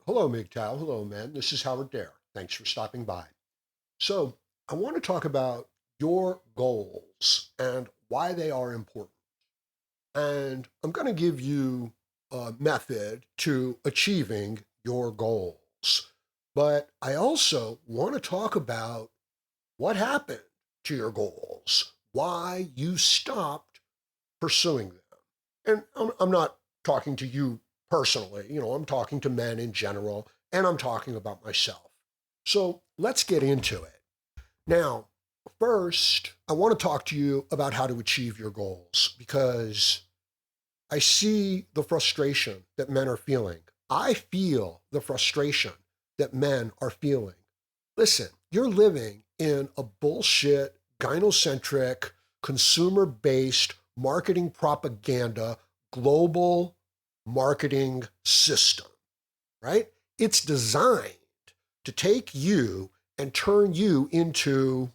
Hello, MGTOW. Hello, men. This is Howard Dare. Thanks for stopping by. So, I want to talk about your goals and why they are important. And I'm going to give you a method to achieving your goals. But I also want to talk about what happened to your goals, why you stopped pursuing them. And I'm not talking to you personally, I'm talking to men in general, and I'm talking about myself. So let's get into it. Now, first, I want to talk to you about how to achieve your goals because I see the frustration that men are feeling. I feel the frustration that men are feeling. Listen, you're living in a bullshit, gynocentric, consumer based marketing propaganda global marketing system, right? It's designed to take you and turn you into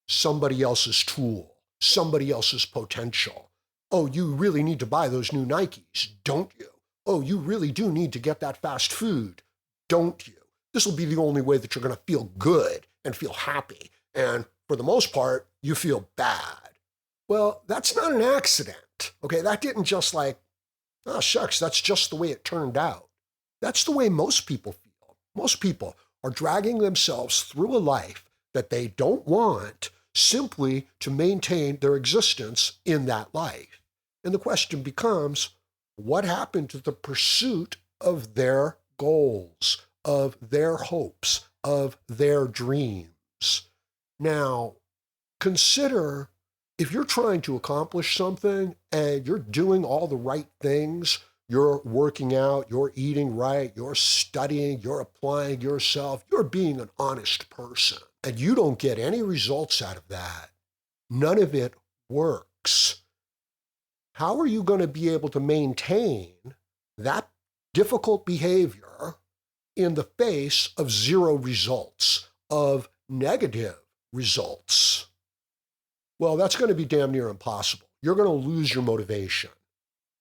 somebody else's tool, somebody else's potential. Oh, you really need to buy those new Nikes, don't you? Oh, you really do need to get that fast food, don't you? This will be the only way that you're going to feel good and feel happy. And for the most part, you feel bad. Well, that's not an accident. Okay, that didn't just like, oh, shucks, that's just the way it turned out. That's the way most people feel. Most people are dragging themselves through a life that they don't want simply to maintain their existence in that life. And the question becomes, what happened to the pursuit of their goals, of their hopes, of their dreams? Now, consider if you're trying to accomplish something and you're doing all the right things, you're working out, you're eating right, you're studying, you're applying yourself, you're being an honest person, and you don't get any results out of that, none of it works. How are you going to be able to maintain that difficult behavior in the face of zero results, of negative results? Well, that's going to be damn near impossible. You're going to lose your motivation.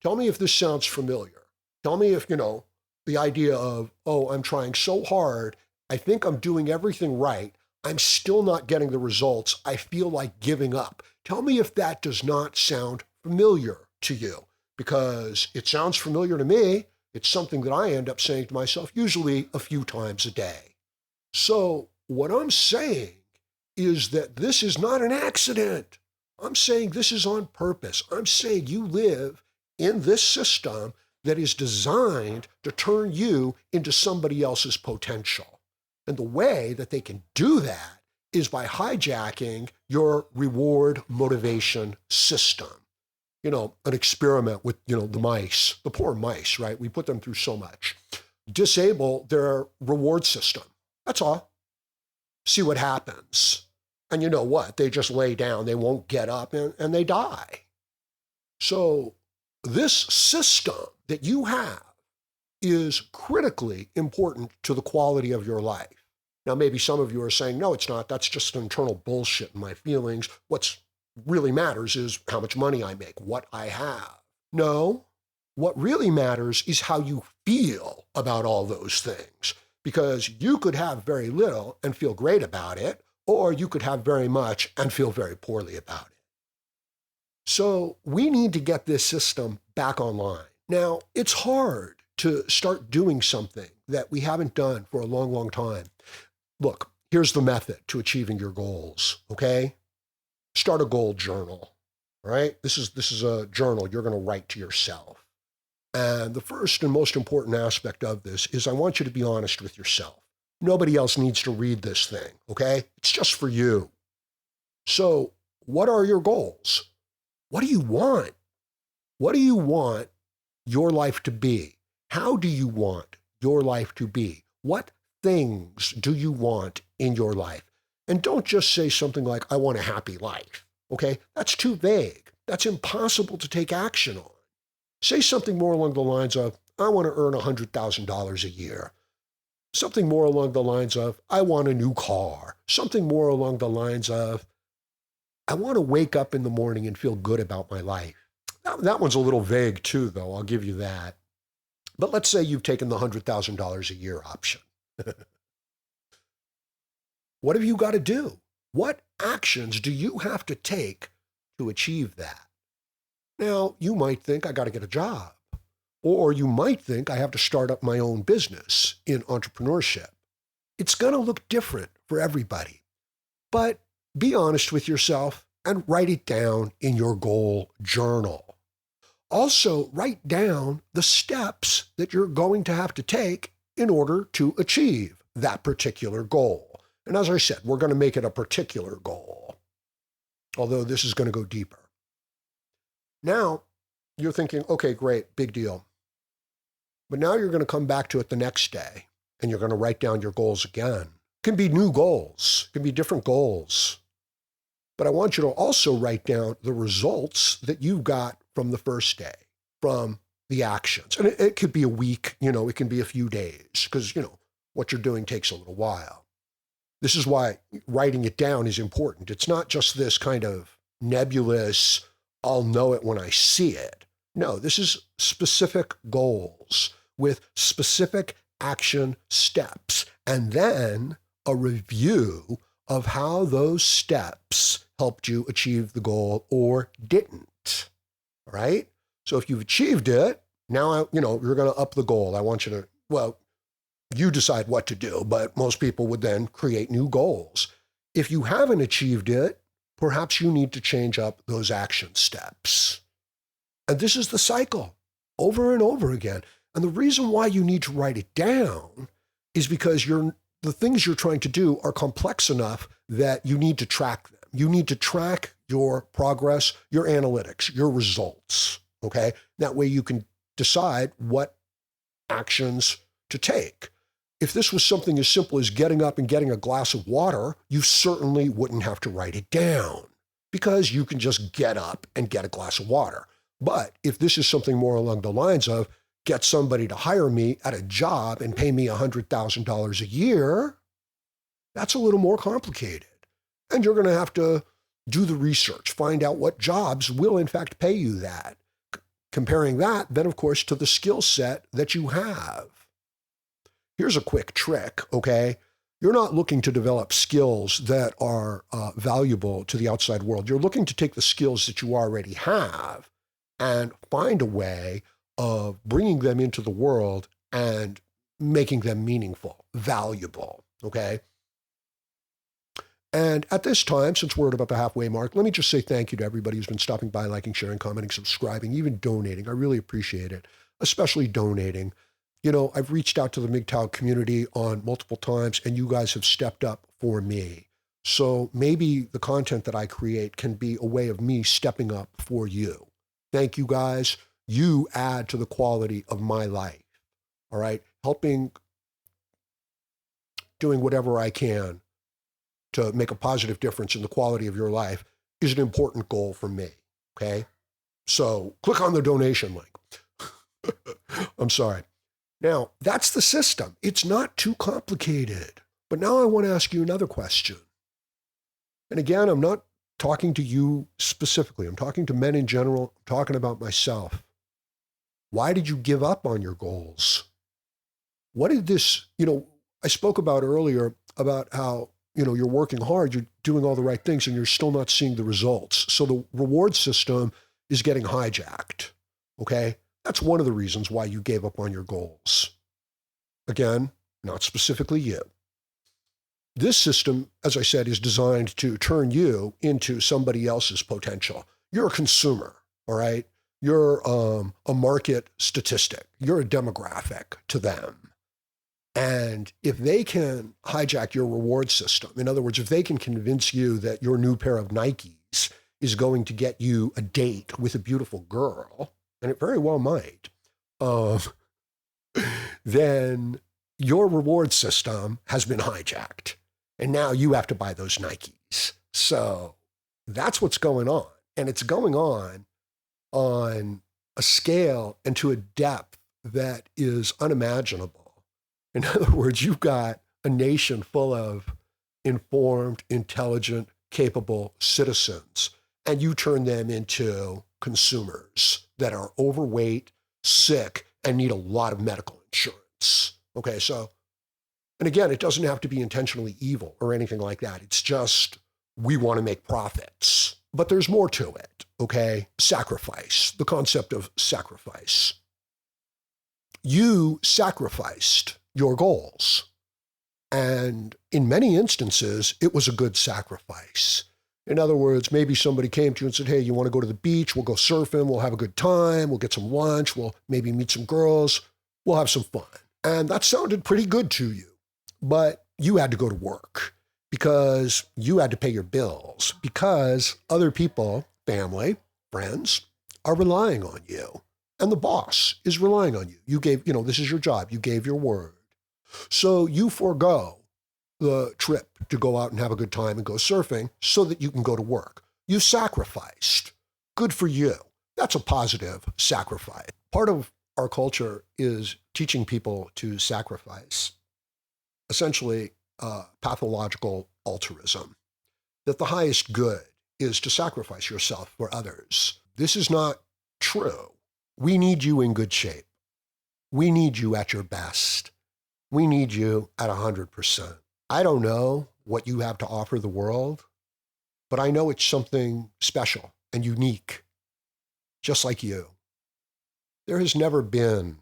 Tell me if this sounds familiar. Tell me if, the idea of, oh, I'm trying so hard, I think I'm doing everything right, I'm still not getting the results, I feel like giving up. Tell me if that does not sound familiar to you, because it sounds familiar to me. It's something that I end up saying to myself usually a few times a day. So what I'm saying is that this is not an accident. I'm saying this is on purpose. I'm saying you live in this system that is designed to turn you into somebody else's potential. And the way that they can do that is by hijacking your reward motivation system. An experiment with, the mice, the poor mice, right? We put them through so much. Disable their reward system. That's all. See what happens. And you know what? They just lay down, they won't get up, and they die. So this system that you have is critically important to the quality of your life. Now, maybe some of you are saying, no, it's not. That's just internal bullshit in my feelings. What's really matters is how much money I make, what I have. No, what really matters is how you feel about all those things. Because you could have very little and feel great about it, or you could have very much and feel very poorly about it. So we need to get this system back online. Now, it's hard to start doing something that we haven't done for a long, long time. Look, here's the method to achieving your goals, okay? Start a goal journal, all right? This is a journal you're going to write to yourself. And the first and most important aspect of this is I want you to be honest with yourself. Nobody else needs to read this thing, okay? It's just for you. So, what are your goals? What do you want? What do you want your life to be? How do you want your life to be? What things do you want in your life? And don't just say something like, I want a happy life, okay? That's too vague. That's impossible to take action on. Say something more along the lines of, I want to earn $100,000 a year. Something more along the lines of, I want a new car. Something more along the lines of, I want to wake up in the morning and feel good about my life. That one's a little vague too, though. I'll give you that. But let's say you've taken the $100,000 a year option. What have you got to do? What actions do you have to take to achieve that? Now, you might think I got to get a job, or you might think I have to start up my own business in entrepreneurship. It's going to look different for everybody, but be honest with yourself and write it down in your goal journal. Also, write down the steps that you're going to have to take in order to achieve that particular goal. And as I said, we're going to make it a particular goal, although this is going to go deeper. Now, you're thinking, okay, great, big deal. But now you're going to come back to it the next day, and you're going to write down your goals again. It can be new goals, it can be different goals. But I want you to also write down the results that you got from the first day, from the actions. And it could be a week, it can be a few days, because, what you're doing takes a little while. This is why writing it down is important. It's not just this kind of nebulous, I'll know it when I see it. No, this is specific goals with specific action steps, and then a review of how those steps helped you achieve the goal or didn't, right? So if you've achieved it, now, you're going to up the goal. I want you to, you decide what to do, but most people would then create new goals. If you haven't achieved it, perhaps you need to change up those action steps. And this is the cycle over and over again. And the reason why you need to write it down is because the things you're trying to do are complex enough that you need to track them. You need to track your progress, your analytics, your results, okay? That way you can decide what actions to take. If this was something as simple as getting up and getting a glass of water, you certainly wouldn't have to write it down because you can just get up and get a glass of water. But if this is something more along the lines of get somebody to hire me at a job and pay me $100,000 a year, that's a little more complicated. And you're going to have to do the research, find out what jobs will in fact pay you that. Comparing that, then of course, to the skill set that you have. Here's a quick trick, okay? You're not looking to develop skills that are valuable to the outside world. You're looking to take the skills that you already have and find a way of bringing them into the world and making them meaningful, valuable, okay? And at this time, since we're at about the halfway mark, let me just say thank you to everybody who's been stopping by, liking, sharing, commenting, subscribing, even donating. I really appreciate it, especially donating. I've reached out to the MGTOW community on multiple times, and you guys have stepped up for me. So maybe the content that I create can be a way of me stepping up for you. Thank you guys. You add to the quality of my life, all right? Doing whatever I can to make a positive difference in the quality of your life is an important goal for me, okay? So click on the donation link. I'm sorry. Now, that's the system. It's not too complicated. But now I want to ask you another question. And again, I'm not talking to you specifically. I'm talking to men in general. I'm talking about myself. Why did you give up on your goals? What did this, I spoke about earlier about how, you're working hard, you're doing all the right things, and you're still not seeing the results. So the reward system is getting hijacked, okay? That's one of the reasons why you gave up on your goals. Again, not specifically you. This system, as I said, is designed to turn you into somebody else's potential. You're a consumer, all right? You're a market statistic. You're a demographic to them. And if they can hijack your reward system, in other words, if they can convince you that your new pair of Nikes is going to get you a date with a beautiful girl, and it very well might, then your reward system has been hijacked. And now you have to buy those Nikes. So that's what's going on. And it's going on a scale and to a depth that is unimaginable. In other words, you've got a nation full of informed, intelligent, capable citizens, and you turn them into consumers that are overweight, sick, and need a lot of medical insurance. Okay, so, and again, it doesn't have to be intentionally evil or anything like that. It's just we want to make profits. But there's more to it, okay? Sacrifice, the concept of sacrifice. You sacrificed your goals. And in many instances, it was a good sacrifice. In other words, maybe somebody came to you and said, hey, you want to go to the beach? We'll go surfing. We'll have a good time. We'll get some lunch. We'll maybe meet some girls. We'll have some fun. And that sounded pretty good to you. But you had to go to work because you had to pay your bills, because other people, family, friends, are relying on you. And the boss is relying on you. You gave, this is your job. You gave your word. So you forego the trip to go out and have a good time and go surfing so that you can go to work. You sacrificed. Good for you. That's a positive sacrifice. Part of our culture is teaching people to sacrifice, essentially pathological altruism, that the highest good is to sacrifice yourself for others. This is not true. We need you in good shape. We need you at your best. We need you at 100%. I don't know what you have to offer the world, but I know it's something special and unique, just like you. There has never been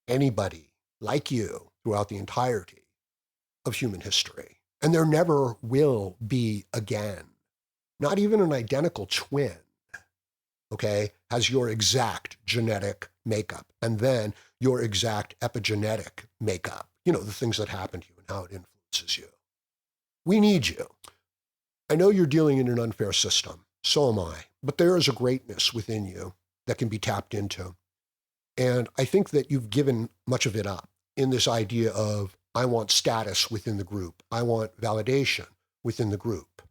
anybody like you throughout the entirety of human history, and there never will be again. Not even an identical twin, okay, has your exact genetic makeup, and then your exact epigenetic makeup, the things that happen to you and how it influences you. We need you. I know you're dealing in an unfair system, so am I, but there is a greatness within you that can be tapped into. And I think that you've given much of it up in this idea of, I want status within the group. I want validation within the group.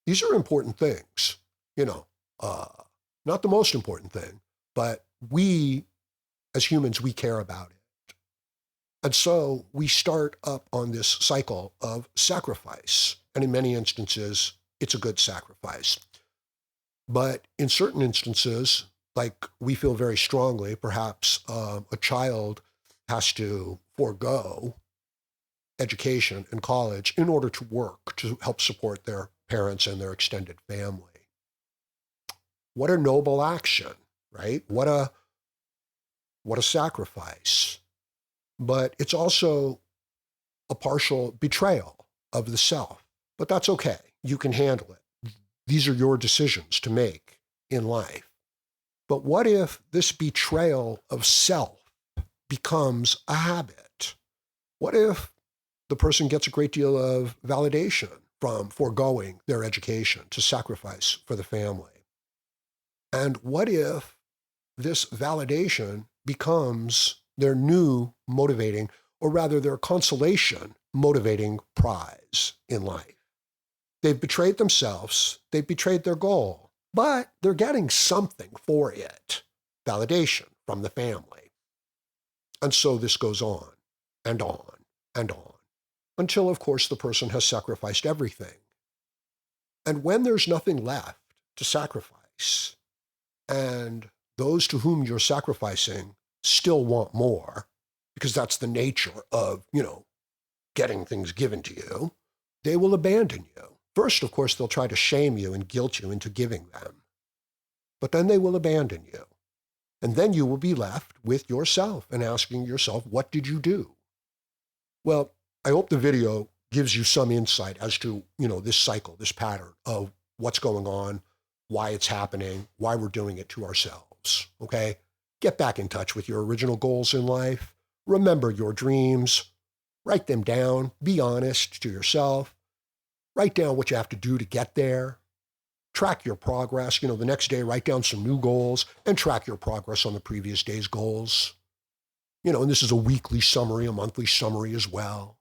These are important things, not the most important thing, but we, as humans, we care about it. And so we start up on this cycle of sacrifice. And in many instances, it's a good sacrifice. But in certain instances, like we feel very strongly, perhaps a child has to forego education and college in order to work, to help support their parents and their extended family. What a noble action, right? What a sacrifice. But it's also a partial betrayal of the self. But that's okay. You can handle it. These are your decisions to make in life. But what if this betrayal of self becomes a habit? What if the person gets a great deal of validation from foregoing their education to sacrifice for the family? And what if this validation becomes their new motivating, or rather their consolation motivating prize in life? They've betrayed themselves, they've betrayed their goal, but they're getting something for it, validation from the family. And so this goes on and on and on, until, of course, the person has sacrificed everything. And when there's nothing left to sacrifice, and those to whom you're sacrificing still want more, because that's the nature of, getting things given to you, they will abandon you. First, of course, they'll try to shame you and guilt you into giving them. But then they will abandon you. And then you will be left with yourself and asking yourself, what did you do? Well, I hope the video gives you some insight as to, this cycle, this pattern of what's going on, why it's happening, why we're doing it to ourselves, okay? Get back in touch with your original goals in life. Remember your dreams. Write them down. Be honest to yourself. Write down what you have to do to get there. Track your progress. The next day, write down some new goals and track your progress on the previous day's goals. And this is a weekly summary, a monthly summary as well.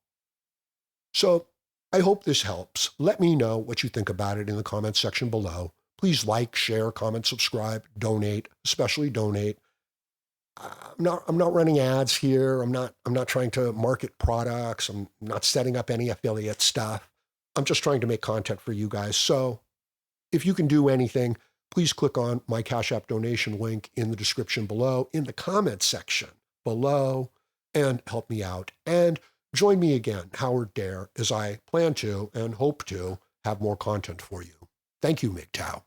So I hope this helps. Let me know what you think about it in the comments section below. Please like, share, comment, subscribe, donate, especially donate. I'm not running ads here. I'm not trying to market products. I'm not setting up any affiliate stuff. I'm just trying to make content for you guys. So if you can do anything, please click on my Cash App donation link in the description below in the comments section. below and help me out. And join me again, Howard Dare, as I plan to and hope to have more content for you. Thank you, MGTOW.